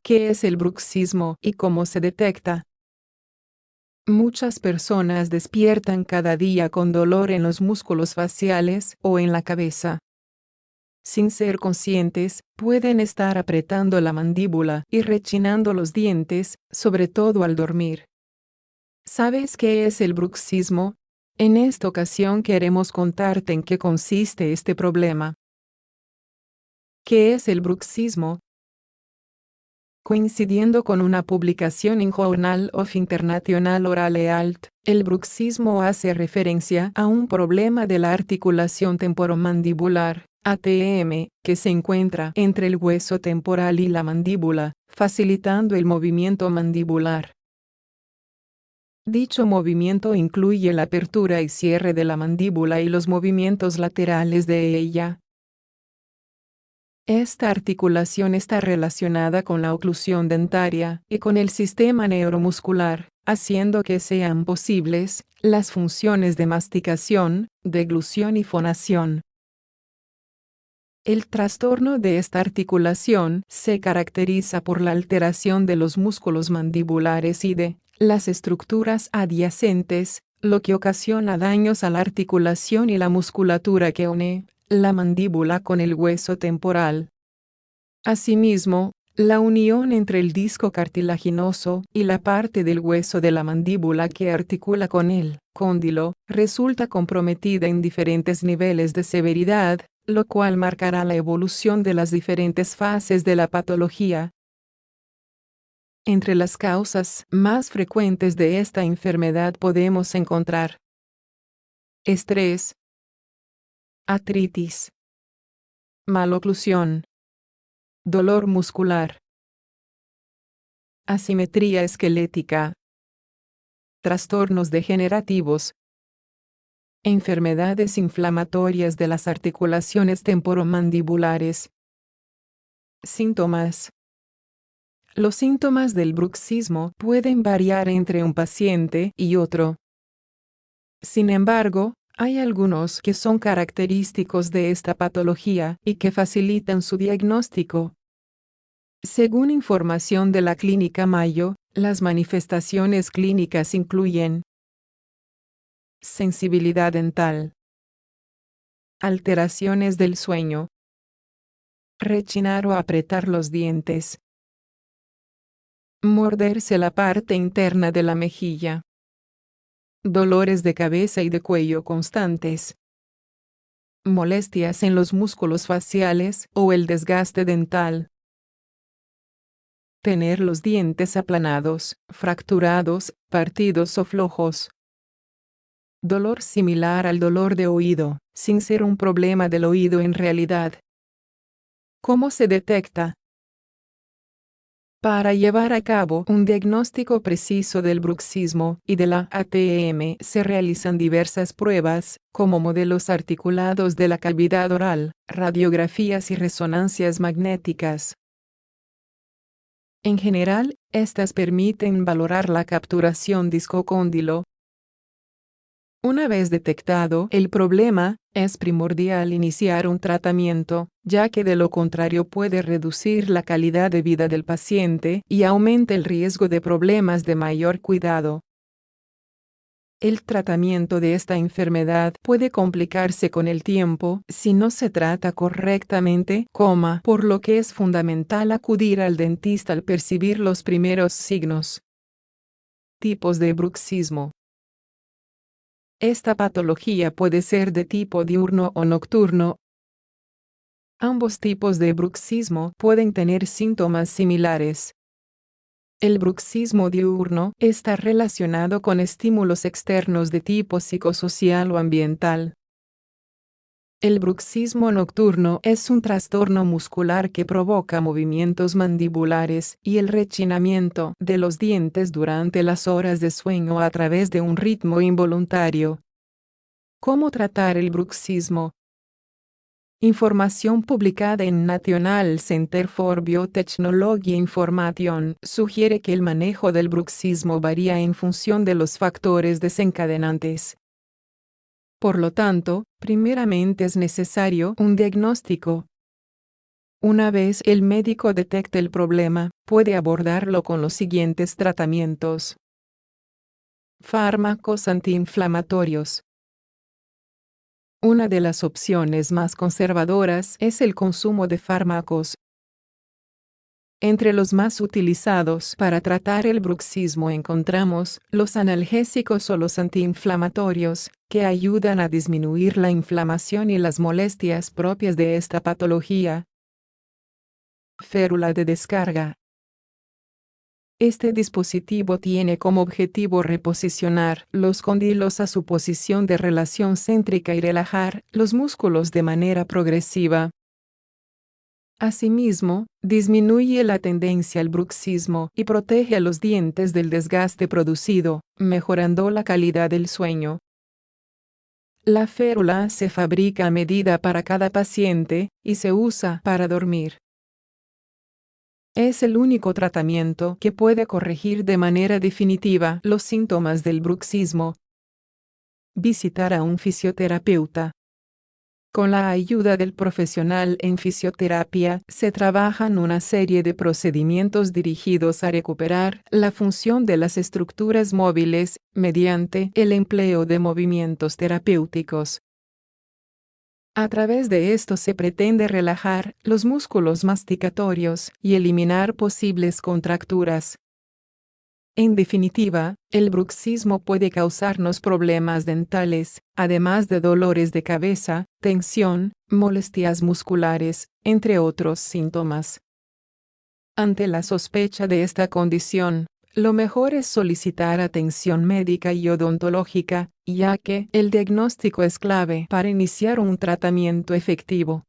¿Qué es el bruxismo y cómo se detecta? Muchas personas despiertan cada día con dolor en los músculos faciales o en la cabeza. Sin ser conscientes, pueden estar apretando la mandíbula y rechinando los dientes, sobre todo al dormir. ¿Sabes qué es el bruxismo? En esta ocasión queremos contarte en qué consiste este problema. ¿Qué es el bruxismo? Coincidiendo con una publicación en Journal of International Oral Health, el bruxismo hace referencia a un problema de la articulación temporomandibular, ATM, que se encuentra entre el hueso temporal y la mandíbula, facilitando el movimiento mandibular. Dicho movimiento incluye la apertura y cierre de la mandíbula y los movimientos laterales de ella. Esta articulación está relacionada con la oclusión dentaria y con el sistema neuromuscular, haciendo que sean posibles las funciones de masticación, deglución y fonación. El trastorno de esta articulación se caracteriza por la alteración de los músculos mandibulares y de las estructuras adyacentes, lo que ocasiona daños a la articulación y la musculatura que une la mandíbula con el hueso temporal. Asimismo, la unión entre el disco cartilaginoso y la parte del hueso de la mandíbula que articula con el cóndilo resulta comprometida en diferentes niveles de severidad, lo cual marcará la evolución de las diferentes fases de la patología. Entre las causas más frecuentes de esta enfermedad podemos encontrar estrés, artritis, maloclusión, dolor muscular, asimetría esquelética, trastornos degenerativos, enfermedades inflamatorias de las articulaciones temporomandibulares. Síntomas. Los síntomas del bruxismo pueden variar entre un paciente y otro. Sin embargo, hay algunos que son característicos de esta patología y que facilitan su diagnóstico. Según información de la Clínica Mayo, las manifestaciones clínicas incluyen sensibilidad dental, alteraciones del sueño, rechinar o apretar los dientes, morderse la parte interna de la mejilla, dolores de cabeza y de cuello constantes, molestias en los músculos faciales o el desgaste dental, tener los dientes aplanados, fracturados, partidos o flojos. Dolor similar al dolor de oído, sin ser un problema del oído en realidad. ¿Cómo se detecta? Para llevar a cabo un diagnóstico preciso del bruxismo y de la ATM se realizan diversas pruebas, como modelos articulados de la cavidad oral, radiografías y resonancias magnéticas. En general, estas permiten valorar la capturación discocóndilo. Una vez detectado el problema, es primordial iniciar un tratamiento, ya que de lo contrario puede reducir la calidad de vida del paciente y aumenta el riesgo de problemas de mayor cuidado. El tratamiento de esta enfermedad puede complicarse con el tiempo si no se trata correctamente, por lo que es fundamental acudir al dentista al percibir los primeros signos. Tipos de bruxismo. Esta patología puede ser de tipo diurno o nocturno. Ambos tipos de bruxismo pueden tener síntomas similares. El bruxismo diurno está relacionado con estímulos externos de tipo psicosocial o ambiental. El bruxismo nocturno es un trastorno muscular que provoca movimientos mandibulares y el rechinamiento de los dientes durante las horas de sueño a través de un ritmo involuntario. ¿Cómo tratar el bruxismo? Información publicada en National Center for Biotechnology Information sugiere que el manejo del bruxismo varía en función de los factores desencadenantes. Por lo tanto, primeramente es necesario un diagnóstico. Una vez el médico detecte el problema, puede abordarlo con los siguientes tratamientos. Fármacos antiinflamatorios. Una de las opciones más conservadoras es el consumo de fármacos. Entre los más utilizados para tratar el bruxismo encontramos los analgésicos o los antiinflamatorios, que ayudan a disminuir la inflamación y las molestias propias de esta patología. Férula de descarga. Este dispositivo tiene como objetivo reposicionar los cóndilos a su posición de relación céntrica y relajar los músculos de manera progresiva. Asimismo, disminuye la tendencia al bruxismo y protege a los dientes del desgaste producido, mejorando la calidad del sueño. La férula se fabrica a medida para cada paciente y se usa para dormir. Es el único tratamiento que puede corregir de manera definitiva los síntomas del bruxismo. Visitar a un fisioterapeuta. Con la ayuda del profesional en fisioterapia, se trabajan una serie de procedimientos dirigidos a recuperar la función de las estructuras móviles, mediante el empleo de movimientos terapéuticos. A través de esto se pretende relajar los músculos masticatorios y eliminar posibles contracturas. En definitiva, el bruxismo puede causarnos problemas dentales, además de dolores de cabeza, tensión, molestias musculares, entre otros síntomas. Ante la sospecha de esta condición, lo mejor es solicitar atención médica y odontológica, ya que el diagnóstico es clave para iniciar un tratamiento efectivo.